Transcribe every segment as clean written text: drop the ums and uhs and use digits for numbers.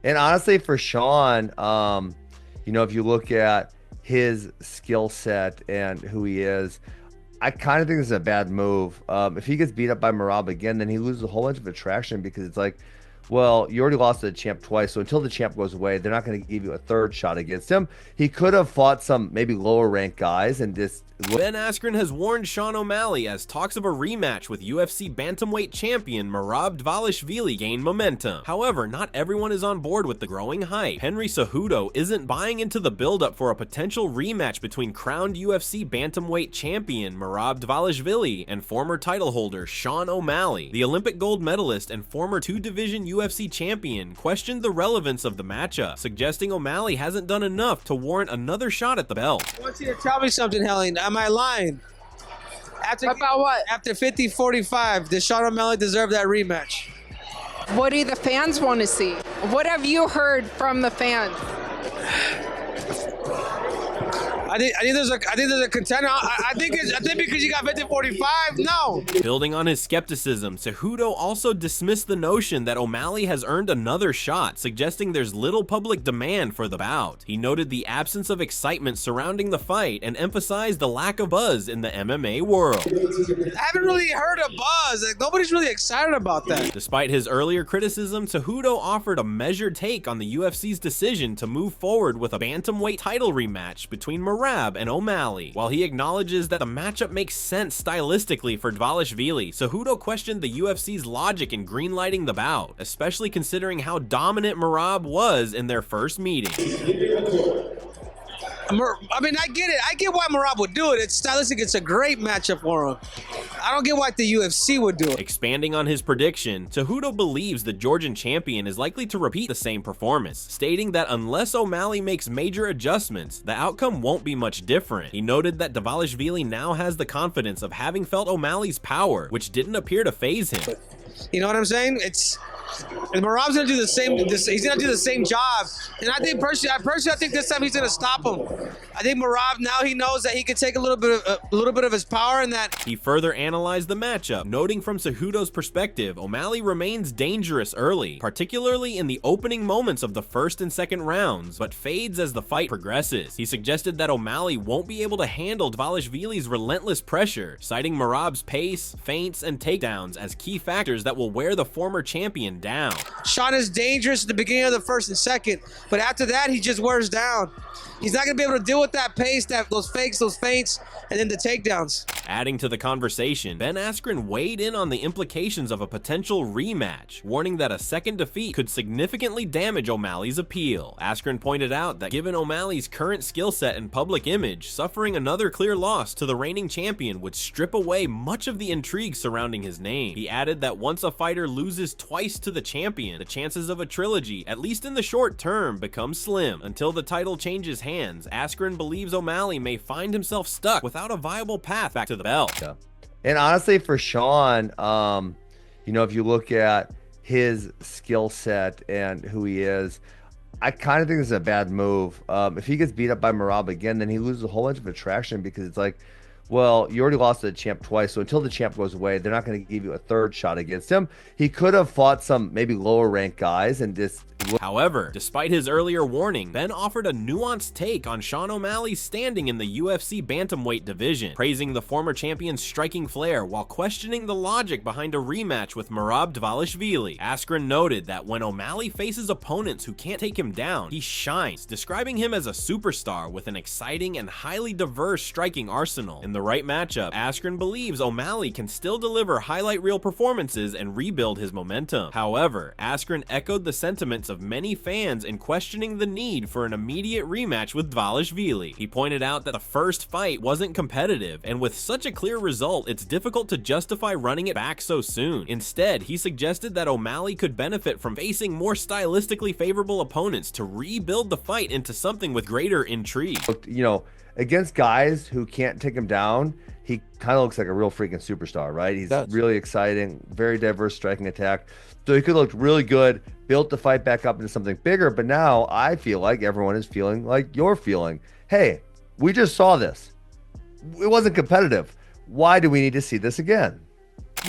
And honestly, for Sean, if you look at his skill set and who he is, I kind of think this is a bad move. If he gets beat up by Merab again, then he loses a whole bunch of attraction because it's like, well, you already lost to the champ twice, so until the champ goes away, they're not going to give you a third shot against him. He could have fought some maybe lower ranked guys and just. Ben Askren has warned Sean O'Malley as talks of a rematch with UFC bantamweight champion Merab Dvalishvili gain momentum. However, not everyone is on board with the growing hype. Henry Cejudo isn't buying into the buildup for a potential rematch between crowned UFC bantamweight champion Merab Dvalishvili and former title holder Sean O'Malley. The Olympic gold medalist and former two-division UFC champion questioned the relevance of the matchup, suggesting O'Malley hasn't done enough to warrant another shot at the belt. I want you to tell me something, Helen. Am I lying? About what? After 50-45, does Sean O'Malley deserve that rematch? What do the fans want to see? What have you heard from the fans? I think there's a contender. I think because you got 50-45, no. Building on his skepticism, Cejudo also dismissed the notion that O'Malley has earned another shot, suggesting there's little public demand for the bout. He noted the absence of excitement surrounding the fight and emphasized the lack of buzz in the MMA world. I haven't really heard a buzz. Like, nobody's really excited about that. Despite his earlier criticism, Cejudo offered a measured take on the UFC's decision to move forward with a bantamweight title rematch between Merab and O'Malley. While he acknowledges that the matchup makes sense stylistically for Dvalishvili, Cejudo questioned the UFC's logic in greenlighting the bout, especially considering how dominant Merab was in their first meeting. I mean, I get it. I get why Merab would do it. It's stylistic. It's a great matchup for him. I don't get why the UFC would do it. Expanding on his prediction, Cejudo believes the Georgian champion is likely to repeat the same performance, stating that unless O'Malley makes major adjustments, the outcome won't be much different. He noted that Dvalishvili now has the confidence of having felt O'Malley's power, which didn't appear to faze him. You know what I'm saying? And Merab's gonna do the same. He's gonna do the same job. And I think personally, I think this time he's gonna stop him. I think Merab now he knows that he can take a little bit of his power, and that he further analyzed the matchup, noting from Cejudo's perspective, O'Malley remains dangerous early, particularly in the opening moments of the first and second rounds, but fades as the fight progresses. He suggested that O'Malley won't be able to handle Dvalishvili's relentless pressure, citing Merab's pace, feints, and takedowns as key factors that will wear the former champion down. Sean is dangerous at the beginning of the first and second, but after that, he just wears down. He's not going to be able to deal with that pace, those fakes, those feints, and then the takedowns. Adding to the conversation, Ben Askren weighed in on the implications of a potential rematch, warning that a second defeat could significantly damage O'Malley's appeal. Askren pointed out that given O'Malley's current skill set and public image, suffering another clear loss to the reigning champion would strip away much of the intrigue surrounding his name. He added that once a fighter loses twice to the champion, the chances of a trilogy, at least in the short term, become slim. Until the title changes hands, Askren believes O'Malley may find himself stuck without a viable path back to the belt. Yeah. And honestly, for Sean, if you look at his skill set and who he is, I kind of think this is a bad move. If he gets beat up by Merab again, then he loses a whole bunch of attraction because it's like, well, you already lost to the champ twice, so until the champ goes away, they're not going to give you a third shot against him. He could have fought some maybe lower ranked guys and just. However, despite his earlier warning, Ben offered a nuanced take on Sean O'Malley's standing in the UFC bantamweight division, praising the former champion's striking flair while questioning the logic behind a rematch with Merab Dvalishvili. Askren noted that when O'Malley faces opponents who can't take him down, he shines, describing him as a superstar with an exciting and highly diverse striking arsenal. In the right matchup, Askren believes O'Malley can still deliver highlight reel performances and rebuild his momentum. However, Askren echoed the sentiments of many fans in questioning the need for an immediate rematch with Dvalishvili. He pointed out that the first fight wasn't competitive, and with such a clear result, it's difficult to justify running it back so soon. Instead, he suggested that O'Malley could benefit from facing more stylistically favorable opponents to rebuild the fight into something with greater intrigue. Against guys who can't take him down, he kind of looks like a real freaking superstar, right? He's really exciting, very diverse striking attack. So he could look really good, built the fight back up into something bigger. But now I feel like everyone is feeling like you're feeling. Hey, we just saw this. It wasn't competitive. Why do we need to see this again?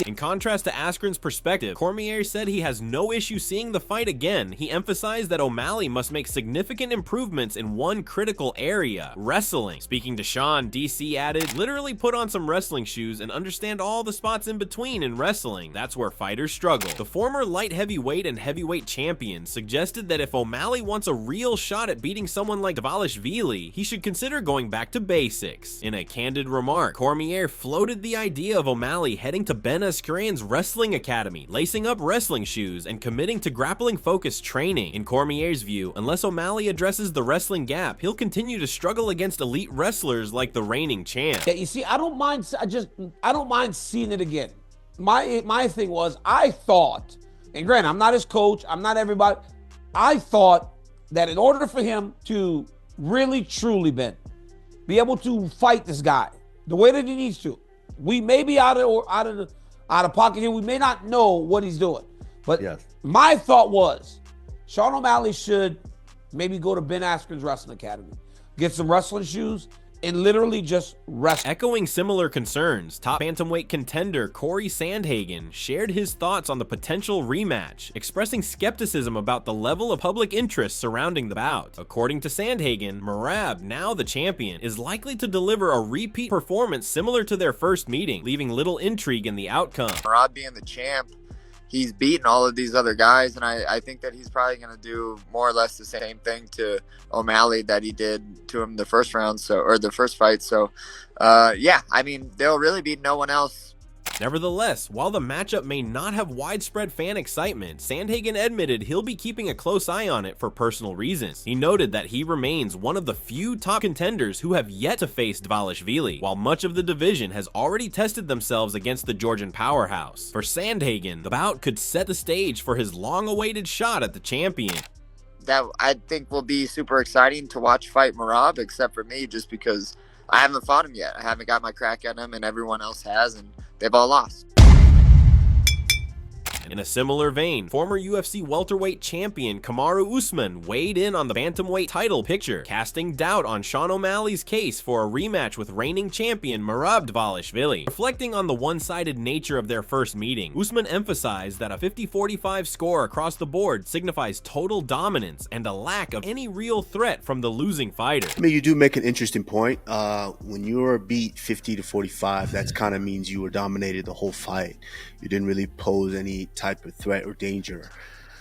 In contrast to Askren's perspective, Cormier said he has no issue seeing the fight again. He emphasized that O'Malley must make significant improvements in one critical area: wrestling. Speaking to Sean, DC added, "Literally put on some wrestling shoes and understand all the spots in between in wrestling. That's where fighters struggle." The former light heavyweight and heavyweight champion suggested that if O'Malley wants a real shot at beating someone like Dvalishvili, he should consider going back to basics. In a candid remark, Cormier floated the idea of O'Malley heading to Ben Askren's wrestling academy, lacing up wrestling shoes, and committing to grappling-focused training. In Cormier's view, unless O'Malley addresses the wrestling gap, he'll continue to struggle against elite wrestlers like the reigning champ. Yeah, you see, I don't mind seeing it again. My thing was, I thought, and granted, I'm not his coach, I'm not everybody, I thought that in order for him to really, truly, Ben, be able to fight this guy the way that he needs to, we may be out of pocket here. We may not know what he's doing. But yes, my thought was Sean O'Malley should maybe go to Ben Askren's Wrestling Academy, get some wrestling shoes, and literally just wrestle. Echoing similar concerns, top bantamweight contender Corey Sandhagen shared his thoughts on the potential rematch, expressing skepticism about the level of public interest surrounding the bout. According to Sandhagen, Merab, now the champion, is likely to deliver a repeat performance similar to their first meeting, leaving little intrigue in the outcome. Merab being the champ, he's beaten all of these other guys, and I think that he's probably going to do more or less the same thing to O'Malley that he did to him the first round, or the first fight. So, yeah, I mean, there'll really be no one else. Nevertheless, while the matchup may not have widespread fan excitement, Sandhagen admitted he'll be keeping a close eye on it for personal reasons. He noted that he remains one of the few top contenders who have yet to face Dvalishvili, while much of the division has already tested themselves against the Georgian powerhouse. For Sandhagen, the bout could set the stage for his long-awaited shot at the champion. That I think will be super exciting to watch fight Merab, except for me, just because I haven't fought him yet. I haven't got my crack at him, and everyone else has, and they've all lost. In a similar vein, former UFC welterweight champion Kamaru Usman weighed in on the bantamweight title picture, casting doubt on Sean O'Malley's case for a rematch with reigning champion Merab Dvalishvili. Reflecting on the one-sided nature of their first meeting, Usman emphasized that a 50-45 score across the board signifies total dominance and a lack of any real threat from the losing fighter. I mean, you do make an interesting point. When you're beat 50-45, that kind of means you were dominated the whole fight. You didn't really pose any type of threat or danger.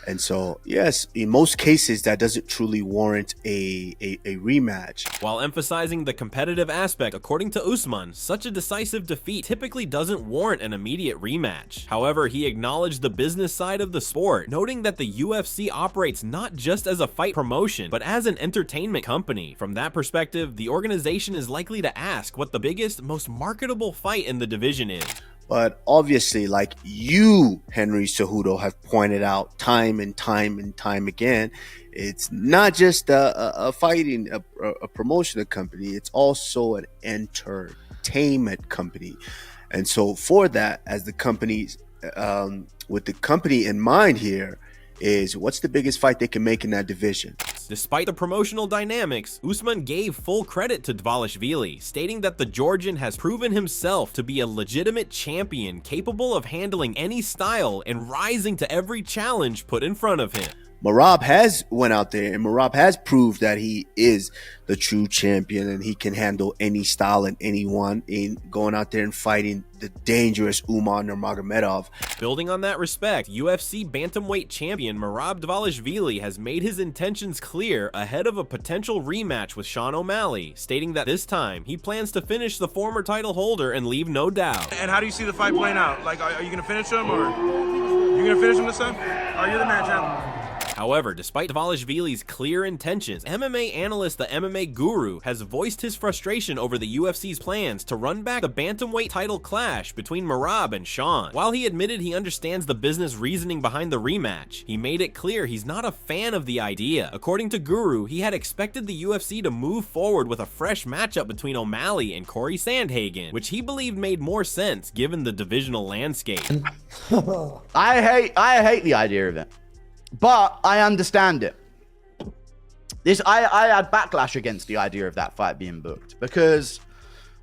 And so, yes, in most cases, that doesn't truly warrant a rematch. While emphasizing the competitive aspect, according to Usman, such a decisive defeat typically doesn't warrant an immediate rematch. However, he acknowledged the business side of the sport, noting that the UFC operates not just as a fight promotion, but as an entertainment company. From that perspective, the organization is likely to ask what the biggest, most marketable fight in the division is. But obviously, like you, Henry Cejudo, have pointed out time and time again, it's not just a fighting, a promotional company. It's also an entertainment company. And so for that, as the companies, with the company in mind here, is what's the biggest fight they can make in that division. Despite the promotional dynamics, Usman gave full credit to Dvalishvili, stating that the Georgian has proven himself to be a legitimate champion capable of handling any style and rising to every challenge put in front of him. Merab has went out there and Merab has proved that he is the true champion and he can handle any style and anyone in going out there and fighting the dangerous Umar Nurmagomedov. Building on that respect, UFC bantamweight champion Merab Dvalishvili has made his intentions clear ahead of a potential rematch with Sean O'Malley, stating that this time he plans to finish the former title holder and leave no doubt. And how do you see the fight playing out? Like, are you going to finish him or you going to finish him this time? Are you the man, champ? However, despite Dvalishvili's clear intentions, MMA analyst The MMA Guru has voiced his frustration over the UFC's plans to run back the bantamweight title clash between Merab and Sean. While he admitted he understands the business reasoning behind the rematch, he made it clear he's not a fan of the idea. According to Guru, he had expected the UFC to move forward with a fresh matchup between O'Malley and Corey Sandhagen, which he believed made more sense given the divisional landscape. I hate the idea of it. But I understand it. I had backlash against the idea of that fight being booked because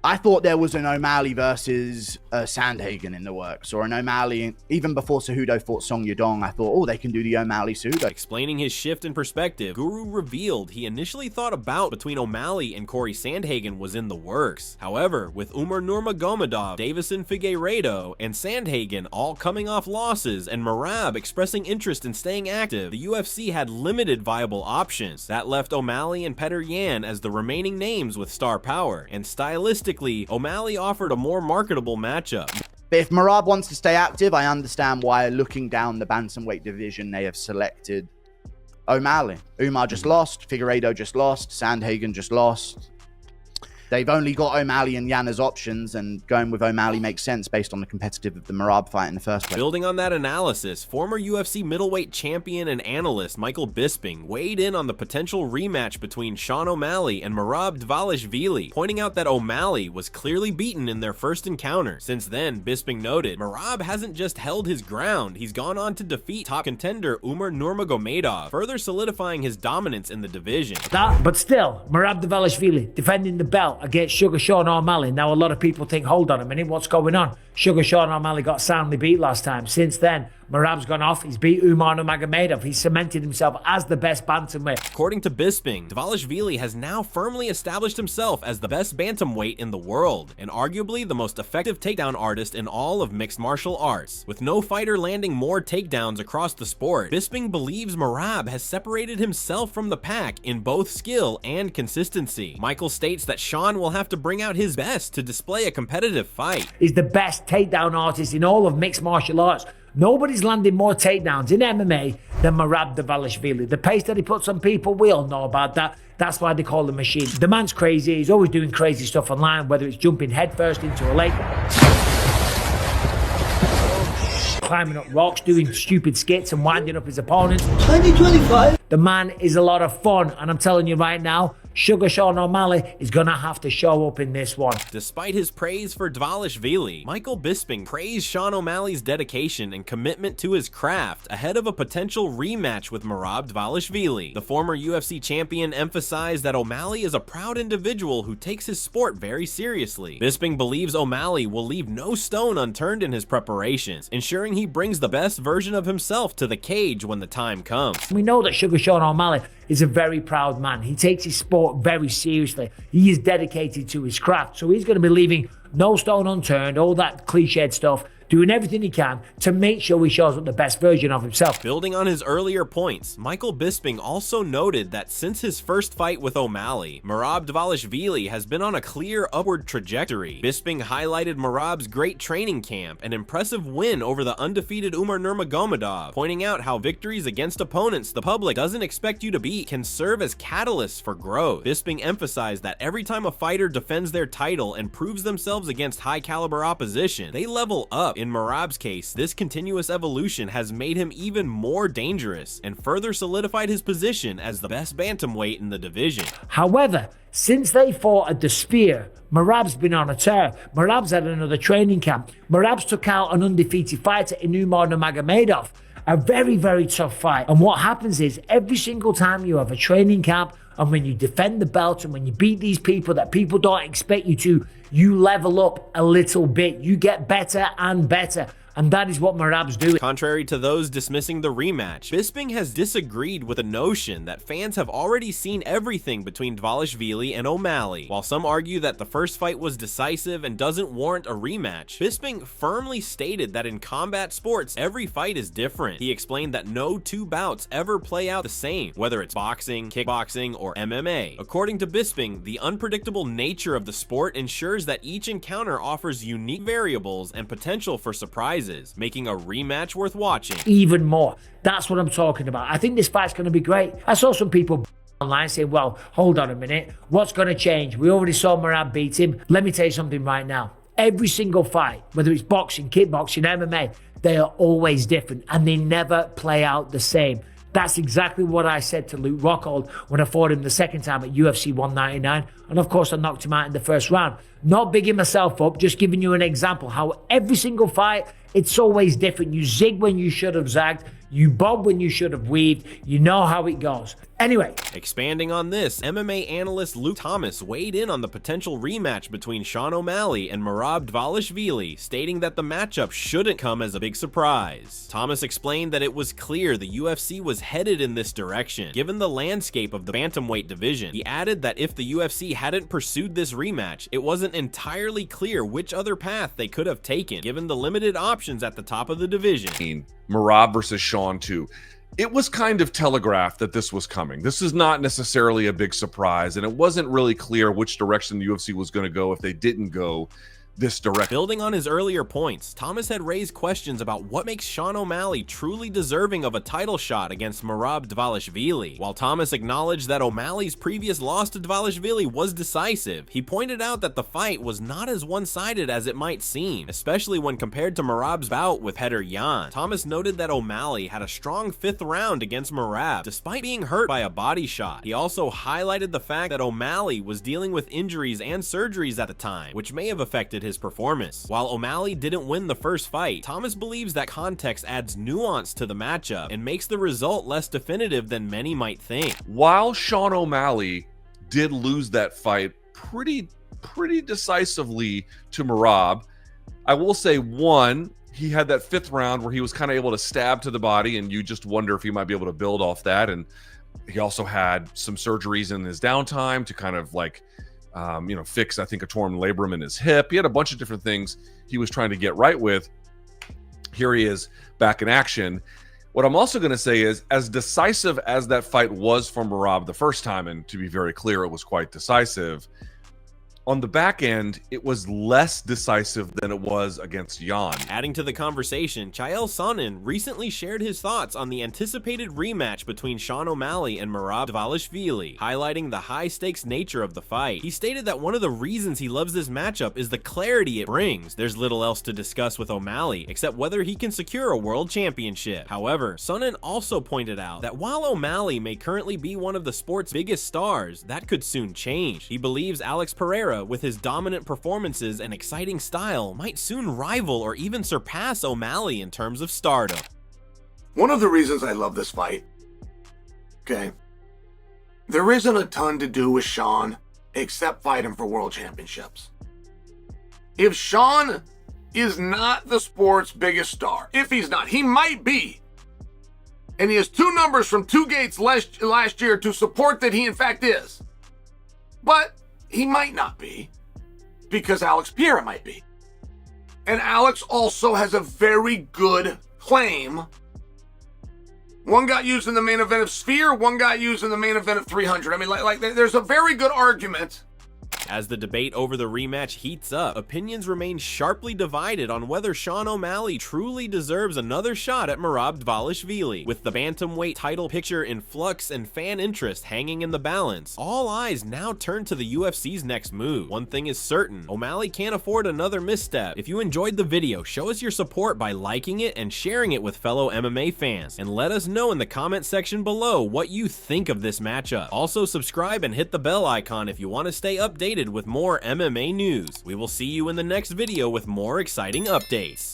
I thought there was an O'Malley versus Sandhagen in the works, or an O'Malley, even before Cejudo fought Song Yadong, I thought, oh, they can do the O'Malley Cejudo. Explaining his shift in perspective, Guru revealed he initially thought a bout between O'Malley and Corey Sandhagen was in the works. However, with Umar Nurmagomedov, Davison Figueiredo, and Sandhagen all coming off losses, and Merab expressing interest in staying active, the UFC had limited viable options. That left O'Malley and Petr Yan as the remaining names with star power, and stylistically, O'Malley offered a more marketable matchup. But if Merab wants to stay active, I understand why, looking down the bantamweight division, they have selected O'Malley. Umar just lost, Figueiredo just lost, Sandhagen just lost. They've only got O'Malley and Yan as options, and going with O'Malley makes sense based on the competitive of the Merab fight in the first place. Building on that analysis, former UFC middleweight champion and analyst Michael Bisping weighed in on the potential rematch between Sean O'Malley and Merab Dvalishvili, pointing out that O'Malley was clearly beaten in their first encounter. Since then, Bisping noted, Merab hasn't just held his ground, he's gone on to defeat top contender Umar Nurmagomedov, further solidifying his dominance in the division. But still, Merab Dvalishvili defending the belt against Sugar Sean O'Malley. Now a lot of people think, hold on a minute, what's going on? Sugar Sean O'Malley got soundly beat last time. Since then, Merab's gone off. He's beat Umar Nurmagomedov. He's cemented himself as the best bantamweight. According to Bisping, Dvalishvili has now firmly established himself as the best bantamweight in the world, and arguably the most effective takedown artist in all of mixed martial arts. With no fighter landing more takedowns across the sport, Bisping believes Merab has separated himself from the pack in both skill and consistency. Michael states that Sean will have to bring out his best to display a competitive fight. He's the best takedown artist in all of mixed martial arts. Nobody's landed more takedowns in MMA than Merab Dvalishvili. The pace that he puts on people, we all know about that. That's why they call him machine. The man's crazy. He's always doing crazy stuff online, whether it's jumping headfirst into a lake, climbing up rocks, doing stupid skits and winding up his opponents. 2025. The man is a lot of fun, and I'm telling you right now, Sugar Sean O'Malley is gonna have to show up in this one. Despite his praise for Dvalishvili, Michael Bisping praised Sean O'Malley's dedication and commitment to his craft ahead of a potential rematch with Merab Dvalishvili. The former UFC champion emphasized that O'Malley is a proud individual who takes his sport very seriously. Bisping believes O'Malley will leave no stone unturned in his preparations, ensuring he brings the best version of himself to the cage when the time comes. We know that Sugar Sean O'Malley is a very proud man. He takes his sport very seriously. He is dedicated to his craft, so he's going to be leaving no stone unturned, all that cliched stuff, doing everything he can to make sure he shows up the best version of himself. Building on his earlier points, Michael Bisping also noted that since his first fight with O'Malley, Merab Dvalishvili has been on a clear upward trajectory. Bisping highlighted Merab's great training camp and impressive win over the undefeated Umar Nurmagomedov, pointing out how victories against opponents the public doesn't expect you to beat can serve as catalysts for growth. Bisping emphasized that every time a fighter defends their title and proves themselves against high-caliber opposition, they level up. In Merab's case, this continuous evolution has made him even more dangerous and further solidified his position as the best bantamweight in the division. However, since they fought at the Sphere, Merab's been on a tear. Merab's had another training camp. Merab's took out an undefeated fighter in Umar Nurmagomedov. A very, very tough fight. And what happens is, every single time you have a training camp, and when you defend the belt, and when you beat these people that people don't expect you to, you level up a little bit. You get better and better. And that is what Merab's doing. Contrary to those dismissing the rematch, Bisping has disagreed with the notion that fans have already seen everything between Dvalishvili and O'Malley. While some argue that the first fight was decisive and doesn't warrant a rematch, Bisping firmly stated that in combat sports, every fight is different. He explained that no two bouts ever play out the same, whether it's boxing, kickboxing, or MMA. According to Bisping, the unpredictable nature of the sport ensures that each encounter offers unique variables and potential for surprises, making a rematch worth watching. Even more. That's what I'm talking about. I think this fight's going to be great. I saw some people online saying, well, hold on a minute. What's going to change? We already saw Merab beat him. Let me tell you something right now. Every single fight, whether it's boxing, kickboxing, MMA, they are always different and they never play out the same. That's exactly what I said to Luke Rockhold when I fought him the second time at UFC 199. And of course, I knocked him out in the first round. Not bigging myself up, just giving you an example how every single fight, It's always different. You zig when you should have zagged. You bob when you should have weaved. You know how it goes. Anyway. Expanding on this, MMA analyst Luke Thomas weighed in on the potential rematch between Sean O'Malley and Merab Dvalishvili, stating that the matchup shouldn't come as a big surprise. Thomas explained that it was clear the UFC was headed in this direction, given the landscape of the bantamweight division. He added that if the UFC hadn't pursued this rematch, it wasn't entirely clear which other path they could have taken, given the limited options at the top of the division. Merab versus Sean 2. It was kind of telegraphed that this was coming. This is not necessarily a big surprise, and it wasn't really clear which direction the UFC was going to go if they didn't go this direction. Building on his earlier points, Thomas had raised questions about what makes Sean O'Malley truly deserving of a title shot against Merab Dvalishvili. While Thomas acknowledged that O'Malley's previous loss to Dvalishvili was decisive, he pointed out that the fight was not as one-sided as it might seem, especially when compared to Merab's bout with Petr Yan. Thomas noted that O'Malley had a strong 5th round against Merab, despite being hurt by a body shot. He also highlighted the fact that O'Malley was dealing with injuries and surgeries at the time, which may have affected his performance. While O'Malley didn't win the first fight, Thomas believes that context adds nuance to the matchup and makes the result less definitive than many might think. While Sean O'Malley did lose that fight pretty decisively to Merab, I will say, one, he had that 5th round where he was kind of able to stab to the body, and you just wonder if he might be able to build off that. And he also had some surgeries in his downtime to kind of like fix, I think, a torn labrum in his hip. He had a bunch of different things he was trying to get right with. Here he is back in action. What I'm also going to say is, as decisive as that fight was for Merab the first time, and to be very clear, it was quite decisive, on the back end, it was less decisive than it was against Yan. Adding to the conversation, Chael Sonnen recently shared his thoughts on the anticipated rematch between Sean O'Malley and Merab Dvalishvili, highlighting the high-stakes nature of the fight. He stated that one of the reasons he loves this matchup is the clarity it brings. There's little else to discuss with O'Malley, except whether he can secure a world championship. However, Sonnen also pointed out that while O'Malley may currently be one of the sport's biggest stars, that could soon change. He believes Alex Pereira, with his dominant performances and exciting style, might soon rival or even surpass O'Malley in terms of stardom. One of the reasons I love this fight, okay, there isn't a ton to do with Sean except fight him for world championships. If Sean is not the sport's biggest star, if he's not, he might be, and he has 2 numbers from 2 gates last year to support that he in fact is, but he might not be, because Alex Pereira might be. And Alex also has a very good claim. One got used in the main event of Sphere, one got used in the main event of 300. I mean, there's a very good argument. As the debate over the rematch heats up, opinions remain sharply divided on whether Sean O'Malley truly deserves another shot at Merab Dvalishvili. With the bantamweight title picture in flux and fan interest hanging in the balance, all eyes now turn to the UFC's next move. One thing is certain, O'Malley can't afford another misstep. If you enjoyed the video, show us your support by liking it and sharing it with fellow MMA fans, and let us know in the comment section below what you think of this matchup. Also, subscribe and hit the bell icon if you want to stay updated with more MMA news. We will see you in the next video with more exciting updates.